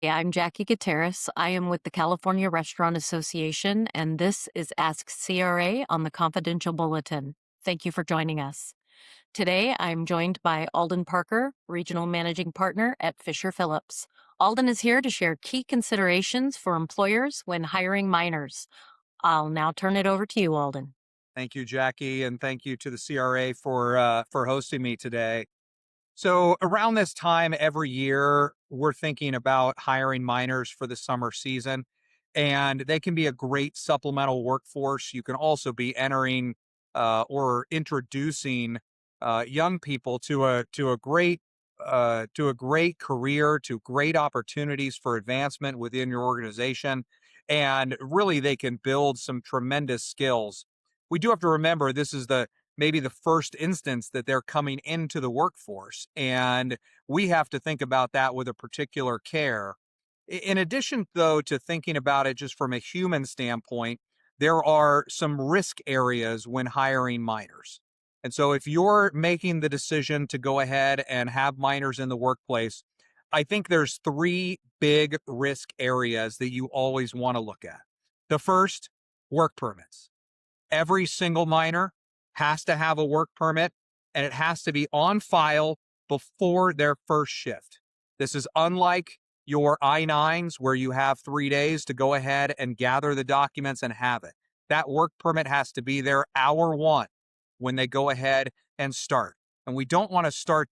Yeah, I'm Jackie Gutierrez. I am with the California Restaurant Association, and this is Ask CRA on the Confidential Bulletin. Thank you for joining us. Today, I'm joined by Alden Parker, Regional Managing Partner at Fisher Phillips. Alden is here to share key considerations for employers when hiring minors. I'll now turn it over to you, Alden. Thank you, Jackie, and thank you to the CRA for hosting me today. So around this time every year, we're thinking about hiring minors for the summer season, and they can be a great supplemental workforce. You can also be entering or introducing young people to a great career, to great opportunities for advancement within your organization, and really they can build some tremendous skills. We do have to remember this is the maybe the first instance that they're coming into the workforce. And we have to think about that with a particular care. In addition, though, to thinking about it just from a human standpoint, there are some risk areas when hiring minors. And so if you're making the decision to go ahead and have minors in the workplace, I think there's three big risk areas that you always want to look at. The first, work permits. Every single minor has to have a work permit, and it has to be on file before their first shift. This is unlike your I-9s where you have 3 days to go ahead and gather the documents and have it. That work permit has to be there hour one when they go ahead and start. And we don't want to start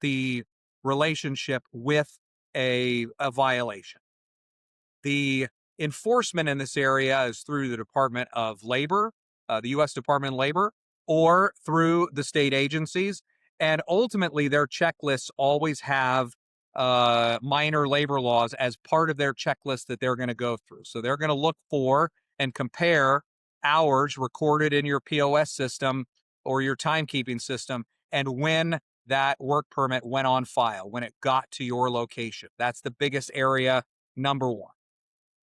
the relationship with a violation. The enforcement in this area is through the Department of Labor, the U.S. Department of Labor, or through the state agencies. And ultimately, their checklists always have minor labor laws as part of their checklist that they're going to go through. So they're going to look for and compare hours recorded in your POS system or your timekeeping system and when that work permit went on file, when it got to your location. That's the biggest area, number one.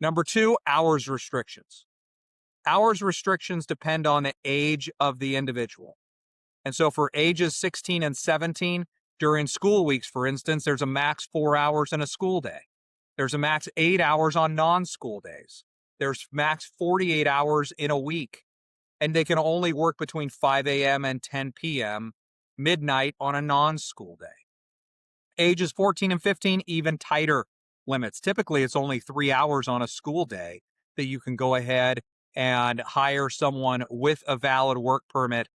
Number two, hours restrictions. Hours restrictions depend on the age of the individual. And so for ages 16 and 17, during school weeks, for instance, there's a max 4 hours in a school day. There's a max 8 hours on non-school days. There's max 48 hours in a week. And they can only work between 5 a.m. and 10 p.m., midnight on a non-school day. Ages 14 and 15, even tighter limits. Typically, it's only 3 hours on a school day that you can go ahead and hire someone with a valid work permit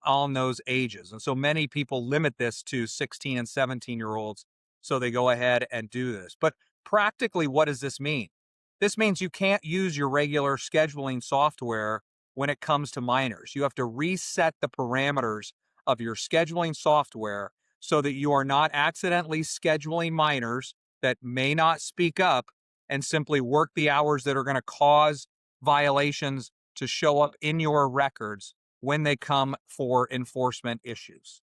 on those ages. And so many people limit this to 16 and 17-year-olds. So they go ahead and do this. But practically, what does this mean? This means you can't use your regular scheduling software when it comes to minors. You have to reset the parameters of your scheduling software so that you are not accidentally scheduling minors that may not speak up and simply work the hours that are going to cause violations to show up in your records when they come for enforcement issues.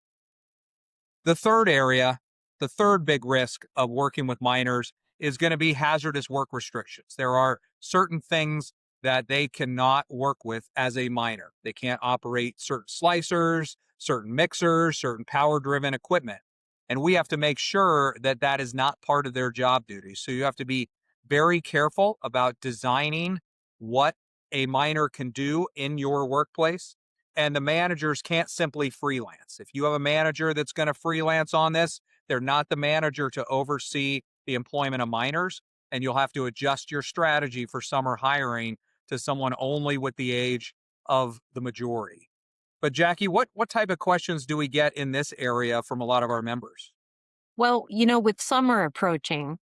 The third area, the third big risk of working with minors is going to be hazardous work restrictions. There are certain things that they cannot work with as a minor. They can't operate certain slicers, certain mixers, certain power-driven equipment. And we have to make sure that that is not part of their job duties. So you have to be very careful about designing what a minor can do in your workplace. And the managers can't simply freelance. If you have a manager that's going to freelance on this, they're not the manager to oversee the employment of minors. And you'll have to adjust your strategy for summer hiring to someone only with the age of the majority. But Jackie, what type of questions do we get in this area from a lot of our members? Well, with summer approaching,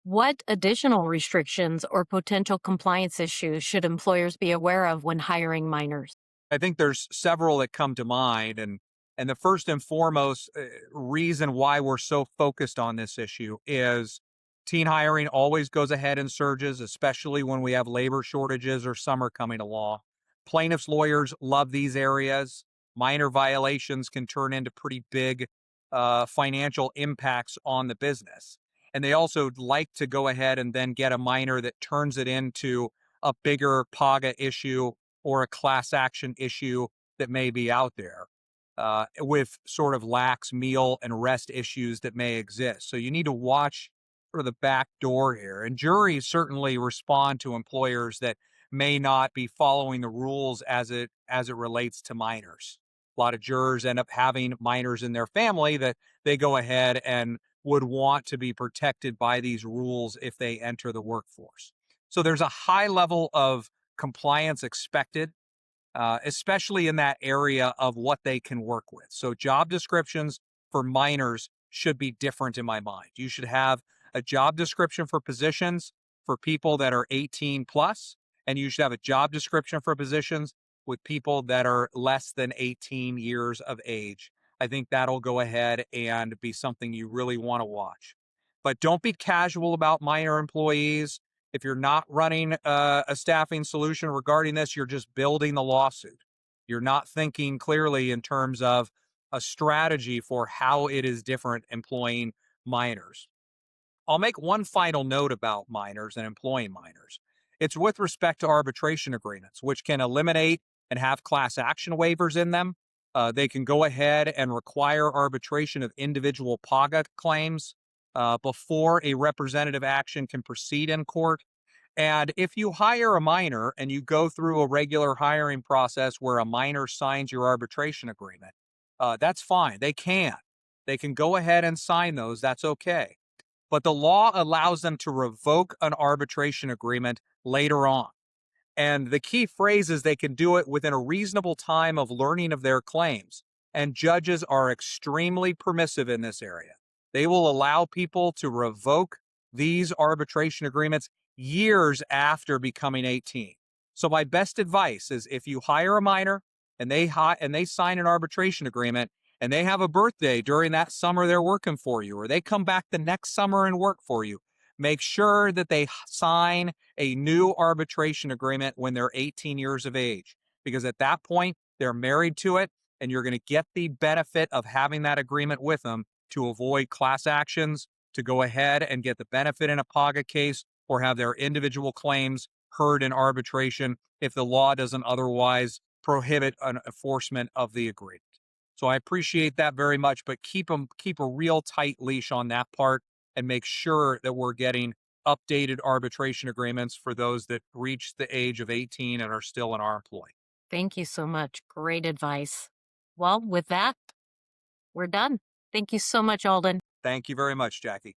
what additional restrictions or potential compliance issues should employers be aware of when hiring minors? I think there's several that come to mind, and the first and foremost reason why we're so focused on this issue is teen hiring always goes ahead and surges, especially when we have labor shortages or summer coming along. Plaintiffs' lawyers love these areas. Minor violations can turn into pretty big financial impacts on the business. And they also like to go ahead and then get a minor that turns it into a bigger PAGA issue or a class action issue that may be out there with sort of lax meal and rest issues that may exist. So you need to watch sort of the back door here. And juries certainly respond to employers that may not be following the rules as it relates to minors. A lot of jurors end up having minors in their family that they go ahead and would want to be protected by these rules if they enter the workforce. So there's a high level of compliance expected, especially in that area of what they can work with. So, job descriptions for minors should be different in my mind. You should have a job description for positions for people that are 18 plus, and you should have a job description for positions with people that are less than 18 years of age. I think that'll go ahead and be something you really want to watch. But don't be casual about minor employees. If you're not running a staffing solution regarding this, you're just building the lawsuit. You're not thinking clearly in terms of a strategy for how it is different employing minors. I'll make one final note about minors and employing minors. It's with respect to arbitration agreements, which can eliminate and have class action waivers in them. They can go ahead and require arbitration of individual PAGA claims before a representative action can proceed in court. And if you hire a minor and you go through a regular hiring process where a minor signs your arbitration agreement, that's fine. They can go ahead and sign those. That's okay. But the law allows them to revoke an arbitration agreement later on. And the key phrase is they can do it within a reasonable time of learning of their claims. And judges are extremely permissive in this area. They will allow people to revoke these arbitration agreements years after becoming 18. So my best advice is if you hire a minor and they sign an arbitration agreement and they have a birthday during that summer they're working for you, or they come back the next summer and work for you, make sure that they sign a new arbitration agreement when they're 18 years of age, because at that point, they're married to it, and you're going to get the benefit of having that agreement with them to avoid class actions, to go ahead and get the benefit in a PAGA case, or have their individual claims heard in arbitration if the law doesn't otherwise prohibit an enforcement of the agreement. So I appreciate that very much, but keep a real tight leash on that part and make sure that we're getting updated arbitration agreements for those that reach the age of 18 and are still in our employ. Thank you so much. Great advice. Well, with that, we're done. Thank you so much, Alden. Thank you very much, Jackie.